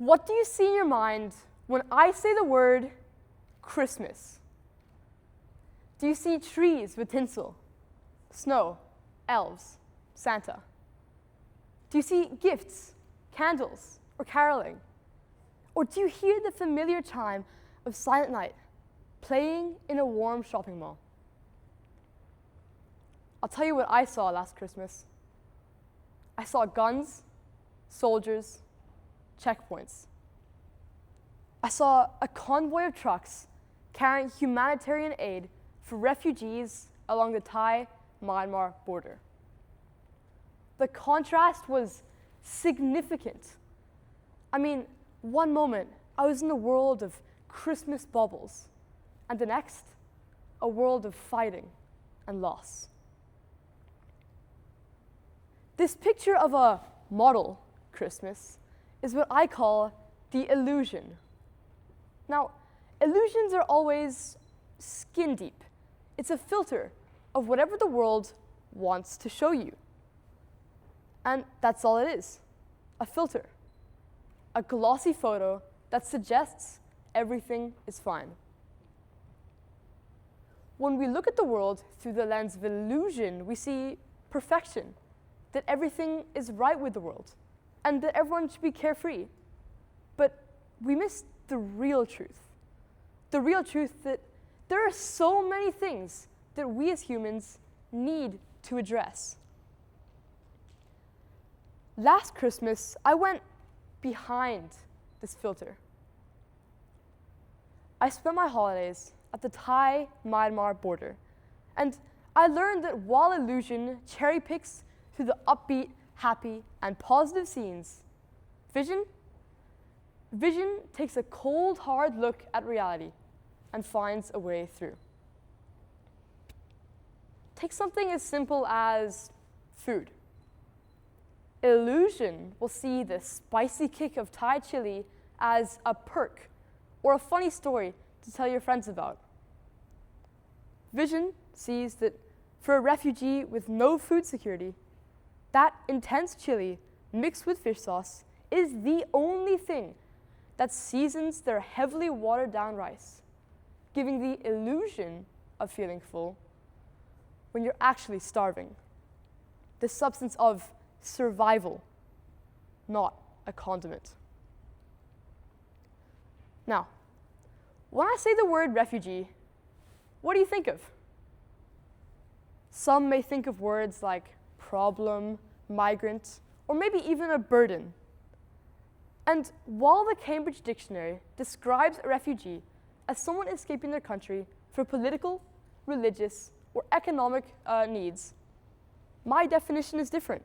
What do you see in your mind when I say the word Christmas? Do you see trees with tinsel, snow, elves, Santa? Do you see gifts, candles, or caroling? Or do you hear the familiar chime of Silent Night playing in a warm shopping mall? I'll tell you what I saw last Christmas. I saw guns, soldiers, checkpoints. I saw a convoy of trucks carrying humanitarian aid for refugees along the Thai-Myanmar border. The contrast was significant. I mean, one moment I was in a world of Christmas baubles, and the next, a world of fighting and loss. This picture of a model Christmas is what I call the illusion. Now, illusions are always skin deep. It's a filter of whatever the world wants to show you. And that's all it is, a filter. A glossy photo that suggests everything is fine. When we look at the world through the lens of illusion, we see perfection, that everything is right with the world, and that everyone should be carefree. But we miss the real truth. The real truth that there are so many things that we as humans need to address. Last Christmas, I went behind this filter. I spent my holidays at the Thai-Myanmar border, and I learned that while illusion cherry picks through the upbeat, happy, and positive scenes, vision takes a cold, hard look at reality and finds a way through. Take something as simple as food. Illusion will see the spicy kick of Thai chili as a perk or a funny story to tell your friends about. Vision sees that for a refugee with no food security, that intense chili mixed with fish sauce is the only thing that seasons their heavily watered down rice, giving the illusion of feeling full when you're actually starving. The substance of survival, not a condiment. Now, when I say the word refugee, what do you think of? Some may think of words like problem, migrant, or maybe even a burden. And while the Cambridge Dictionary describes a refugee as someone escaping their country for political, religious, or economic needs, my definition is different.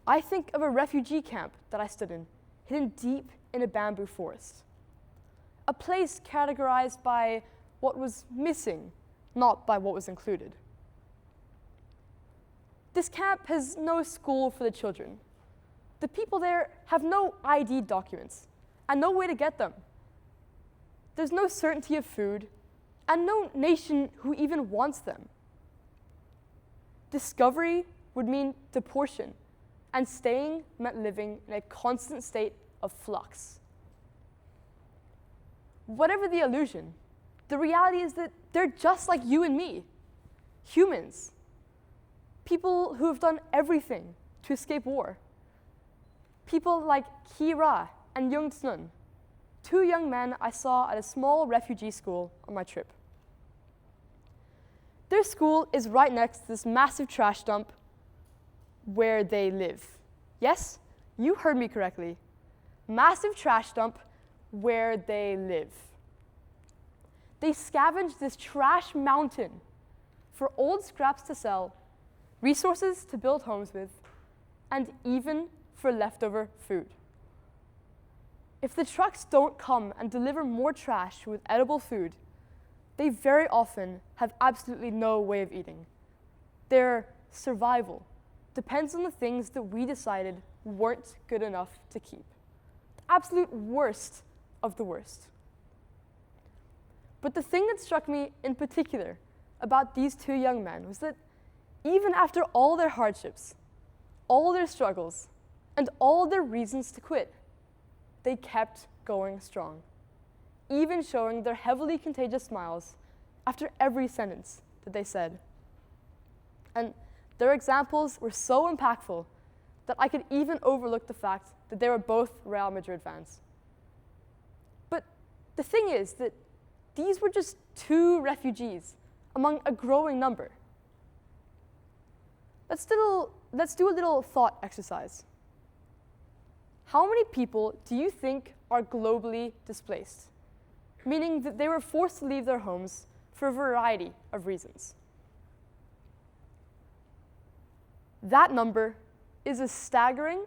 I think of a refugee camp that I stood in, hidden deep in a bamboo forest. A place categorized by what was missing, not by what was included. This camp has no school for the children. The people there have no ID documents and no way to get them. There's no certainty of food and no nation who even wants them. Discovery would mean deportation, and staying meant living in a constant state of flux. Whatever the illusion, the reality is that they're just like you and me, humans. People who have done everything to escape war. People like Ki Ra and Young Tsun, two young men I saw at a small refugee school on my trip. Their school is right next to this massive trash dump where they live. Yes, you heard me correctly. Massive trash dump where they live. They scavenge this trash mountain for old scraps to sell, resources to build homes with, and even for leftover food. If the trucks don't come and deliver more trash with edible food, they very often have absolutely no way of eating. Their survival depends on the things that we decided weren't good enough to keep. The absolute worst of the worst. But the thing that struck me in particular about these two young men was that even after all their hardships, all their struggles, and all their reasons to quit, they kept going strong, even showing their heavily contagious smiles after every sentence that they said. And their examples were so impactful that I could even overlook the fact that they were both Real Madrid fans. But the thing is that these were just 2 refugees among a growing number. Let's do a little thought exercise. How many people do you think are globally displaced? Meaning that they were forced to leave their homes for a variety of reasons. That number is a staggering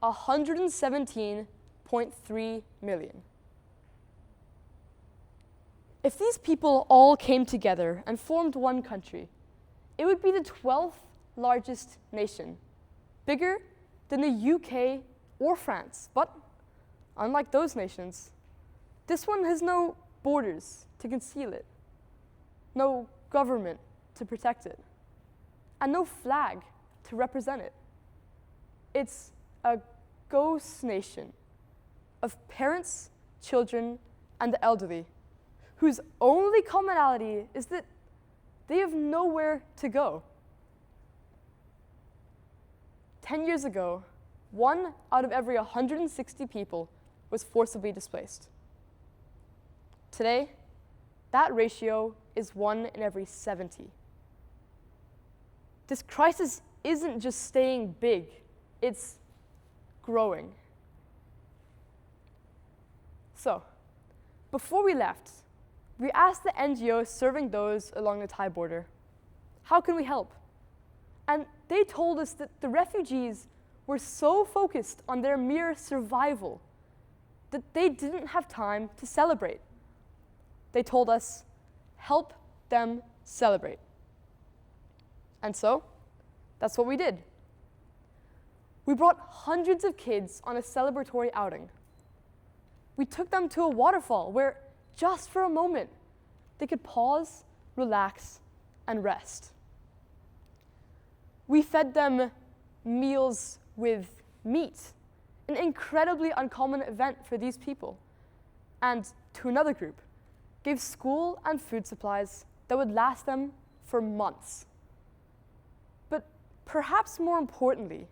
117.3 million. If these people all came together and formed one country, it would be the 12th largest nation, bigger than the UK or France. But unlike those nations, this one has no borders to conceal it, no government to protect it, and no flag to represent it. It's a ghost nation of parents, children, and the elderly, whose only commonality is that they have nowhere to go. 10 years ago, 1 out of every 160 people was forcibly displaced. Today, that ratio is 1 in every 70. This crisis isn't just staying big, it's growing. So, before we left, we asked the NGOs serving those along the Thai border, how can we help? And they told us that the refugees were so focused on their mere survival that they didn't have time to celebrate. They told us, help them celebrate. And so, that's what we did. We brought hundreds of kids on a celebratory outing. We took them to a waterfall where, just for a moment, they could pause, relax, and rest. We fed them meals with meat, an incredibly uncommon event for these people. And to another group, gave school and food supplies that would last them for months. But perhaps more importantly,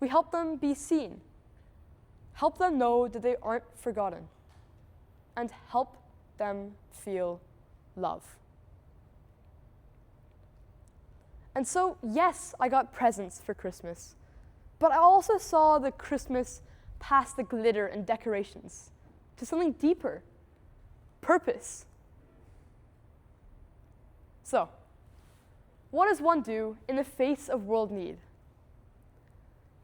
we helped them be seen, help them know that they aren't forgotten, and help them feel love. And so, yes, I got presents for Christmas, but I also saw the Christmas past the glitter and decorations to something deeper, purpose. So, what does one do in the face of world need?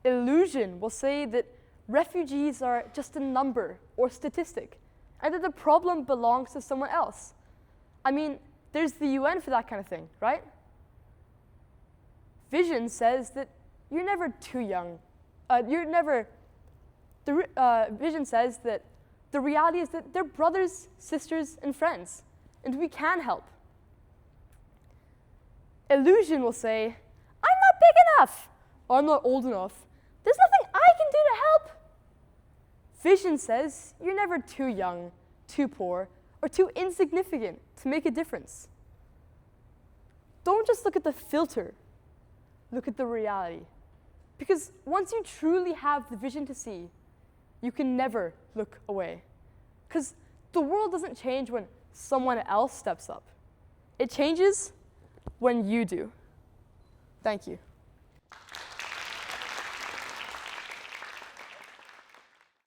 Illusion will say that refugees are just a number or statistic, and that the problem belongs to someone else. I mean, there's the UN for that kind of thing, right? Vision says that you're never too young. Vision says that the reality is that they're brothers, sisters, and friends, and we can help. Illusion will say, I'm not big enough, or I'm not old enough. There's nothing I can do to help. Vision says you're never too young, too poor, or too insignificant to make a difference. Don't just look at the filter, look at the reality. Because once you truly have the vision to see, you can never look away. Because the world doesn't change when someone else steps up. It changes when you do. Thank you.